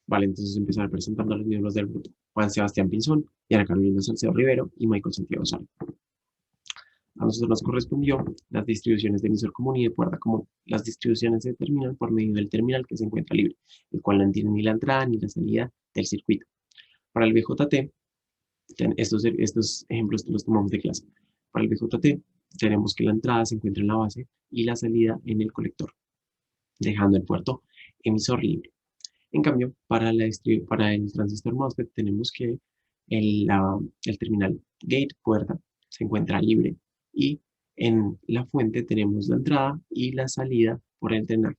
Vale, entonces empezar presentando a los miembros del grupo. Juan Sebastián Pinzón, Diana Carolina Salcedo Rivero y Michael Santiago Sala. A nosotros nos correspondió las distribuciones de emisor común y de puerta común. Las distribuciones se determinan por medio del terminal que se encuentra libre, el cual no tiene ni la entrada ni la salida del circuito. Para el BJT, estos ejemplos los tomamos de clase. Para el BJT, tenemos que la entrada se encuentra en la base y la salida en el colector, dejando el puerto emisor libre. En cambio, para el transistor MOSFET tenemos que el terminal gate puerta se encuentra libre y en la fuente tenemos la entrada y la salida por el terminal.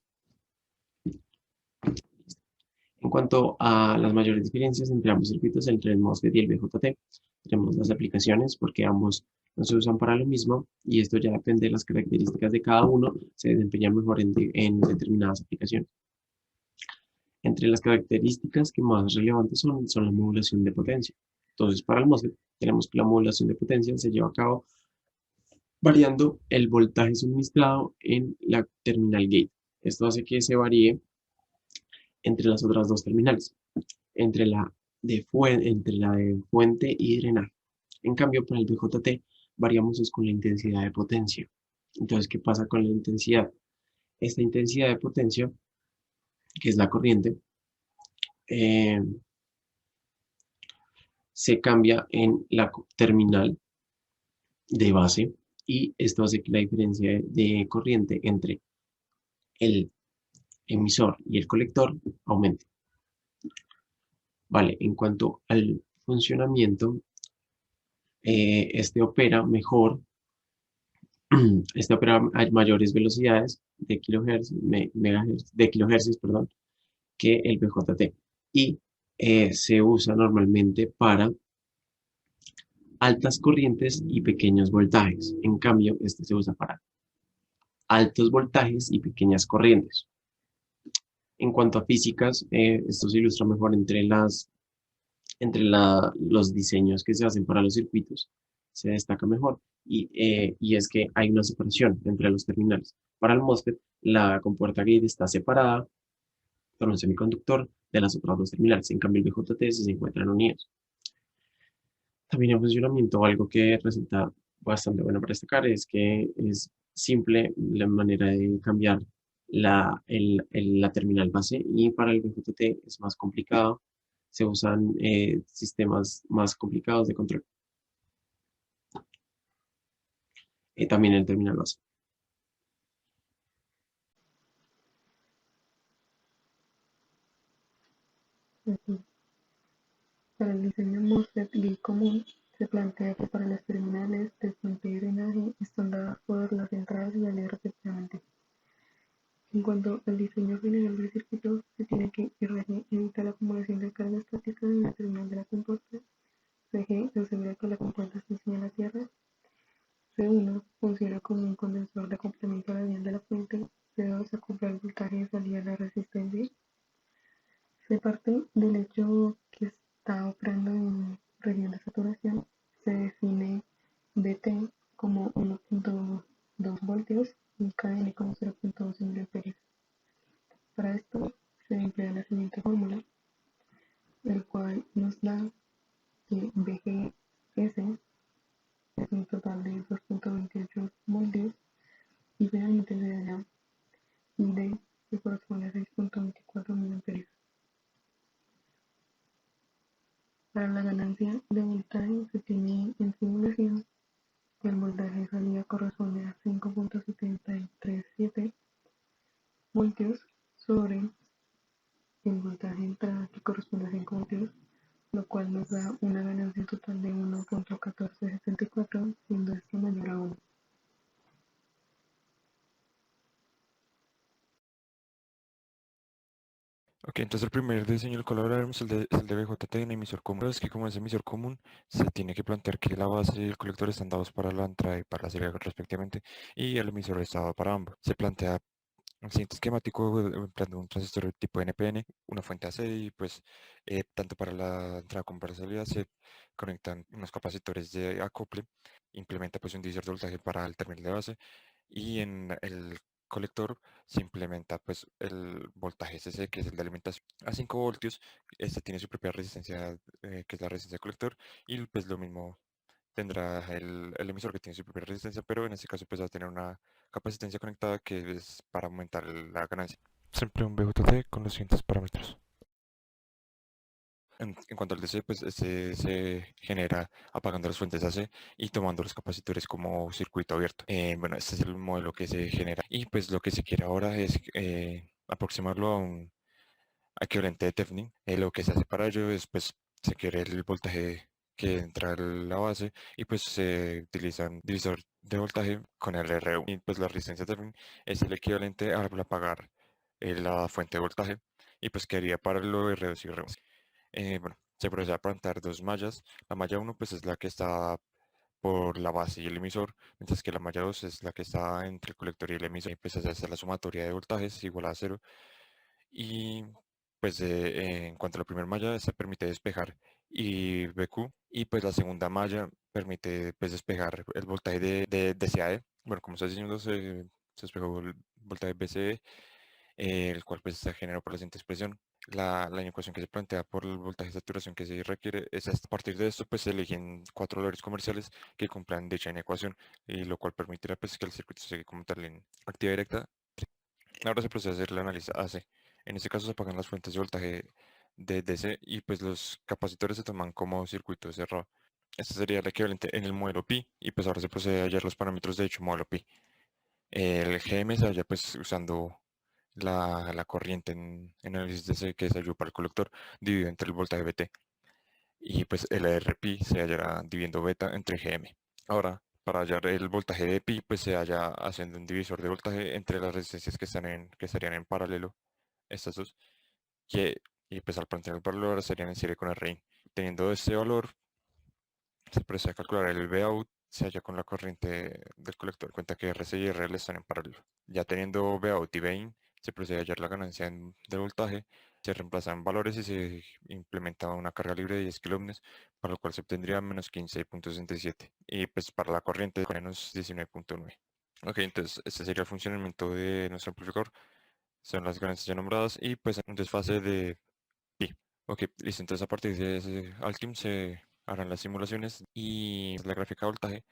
En cuanto a las mayores diferencias entre ambos circuitos, entre el MOSFET y el BJT, tenemos las aplicaciones porque ambos no se usan para lo mismo y esto ya depende de las características de cada uno, se desempeñan mejor en determinadas aplicaciones. Entre las características que más relevantes son la modulación de potencia. Entonces, para el MOSFET, tenemos que la modulación de potencia se lleva a cabo variando el voltaje suministrado en la terminal gate. Esto hace que se varíe entre las otras dos terminales, entre la de fuente y drenaje. En cambio, para el BJT, variamos es con la intensidad de potencia. Entonces, ¿qué pasa con la intensidad? Esta intensidad de potencia, que es la corriente, eh, se cambia en la terminal de base y esto hace que la diferencia de corriente entre el emisor y el colector aumente. Vale, en cuanto al funcionamiento, este opera mejor, este opera a mayores velocidades de kilohertz, megahertz, de kilohercios, perdón, que el BJT y se usa normalmente para altas corrientes y pequeños voltajes. En cambio, este se usa para altos voltajes y pequeñas corrientes. En cuanto a físicas, esto se ilustra mejor entre los diseños que se hacen para los circuitos, se destaca mejor. Y es que hay una separación entre los terminales. Para el MOSFET, la compuerta gate está separada por un semiconductor de las otras dos terminales. En cambio, el BJT se encuentran unidos. También en funcionamiento, algo que resulta bastante bueno para destacar es que es simple la manera de cambiar la terminal base y para el BJT es más complicado. Se usan sistemas más complicados de control. También el terminal base. Ujú. Para el diseño MOSFET gate común, se plantea que para las terminales de fuente y drenaje están dadas por las entradas y salidas respectivamente. En cuanto al diseño general del circuito, se tiene que RG evita la acumulación de carga estática en la terminal de la compuerta, CG asegura que la compuerta está encima a tierra, C1 funciona como un condensador de complemento radial de la fuente, C2 acopla el voltaje de salida a la resistencia. Se parte del hecho que está operando en región de saturación, se define Dt como 1.2 voltios y Kn como 0.2 miliamperios. Para esto se emplea la siguiente fórmula, el cual nos da que Vgs es un total de 2.28 voltios y finalmente se da ID que corresponde a 6.24 miliamperios. Para la ganancia de voltaje se tiene en simulación que el voltaje de salida corresponde a 5.737 voltios sobre el voltaje de entrada que corresponde a 5 voltios, lo cual nos da una ganancia total de 1.1474, siendo esto mayor a 1. Ok, entonces el primer diseño del cual hablaremos es el de BJT en emisor común. Pero es que como es emisor común, se tiene que plantear que la base y el colector están dados para la entrada y para la salida respectivamente, y el emisor está dado para ambos. Se plantea el siguiente esquemático, empleando un transistor tipo NPN, una fuente AC y pues tanto para la entrada como para la salida se conectan unos capacitores de acople, implementa pues un divisor de voltaje para el terminal de base y en el colector se implementa pues el voltaje CC, que es el de alimentación a 5 voltios. Este tiene su propia resistencia, que es la resistencia colector, y pues lo mismo tendrá el emisor, que tiene su propia resistencia, pero en este caso pues va a tener una capacitancia conectada que es para aumentar la ganancia. Siempre un BJT con los siguientes parámetros. En cuanto al DC, pues este se genera apagando las fuentes AC y tomando los capacitores como circuito abierto. Bueno, este es el modelo que se genera, y pues lo que se quiere ahora es aproximarlo a un equivalente de Thevenin. Lo que se hace para ello es, pues, se quiere el voltaje que entra a la base, y pues se utiliza un divisor de voltaje con el RU, y pues la resistencia Thevenin es el equivalente al apagar la fuente de voltaje, y pues quedaría para lo de reducir. Bueno, se procede a plantar dos mallas. La malla 1 pues es la que está por la base y el emisor, mientras que la malla 2 es la que está entre el colector y el emisor. Y pues se hace la sumatoria de voltajes igual a 0. Y pues en cuanto a la primera malla, se permite despejar y BQ, y pues la segunda malla permite pues despejar el voltaje de DCAE. Bueno, como está diciendo, se despejó el voltaje BCE, el cual pues se generó por la siguiente expresión. La inecuación que se plantea por el voltaje de saturación que se requiere es, a partir de esto pues se eligen 4 valores comerciales que cumplan dicha inecuación, y lo cual permitirá pues que el circuito se como tal en actividad directa. Ahora se procede a hacer el análisis AC. En este caso se apagan las fuentes de voltaje de DC, y pues los capacitores se toman como circuito cerrado. Este sería el equivalente en el modelo Pi, y pues ahora se procede a hallar los parámetros de dicho modelo Pi. El GM se halla pues usando la corriente en análisis DC, que se halló para el colector, dividido entre el voltaje BT, y pues el RP se hallará dividiendo beta entre GM. Ahora, para hallar el voltaje de pi, pues se halla haciendo un divisor de voltaje entre las resistencias que estarían en paralelo, estas dos, que, y pues al plantear el paralelo ahora serían en serie con el RIN. Teniendo este valor, se procede a calcular el Vout, se halla con la corriente del colector, cuenta que RC y RL están en paralelo. Ya teniendo Vout y Vein, se procede a hallar la ganancia de voltaje, se reemplazan valores y se implementa una carga libre de 10 kilómetros, para lo cual se obtendría menos 15.67, y pues para la corriente menos 19.9. Ok, entonces este sería el funcionamiento de nuestro amplificador. Son las ganancias ya nombradas, y pues un desfase de pi. Ok, listo. Entonces a partir de ese Alkim se harán las simulaciones y la gráfica de voltaje,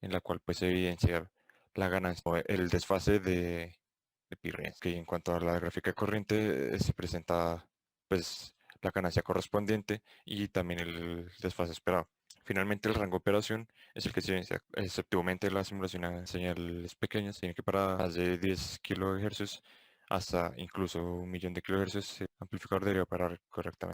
en la cual pues se evidencia la ganancia o el desfase de pi real. Que en cuanto a la gráfica de corriente, se presenta pues la ganancia correspondiente y también el desfase esperado. Finalmente, el rango de operación es el que se evidencia, exceptuamente la simulación a señales pequeñas, tiene que para más de 10 kHz hasta incluso 1.000.000 de kHz, el amplificador debería parar correctamente.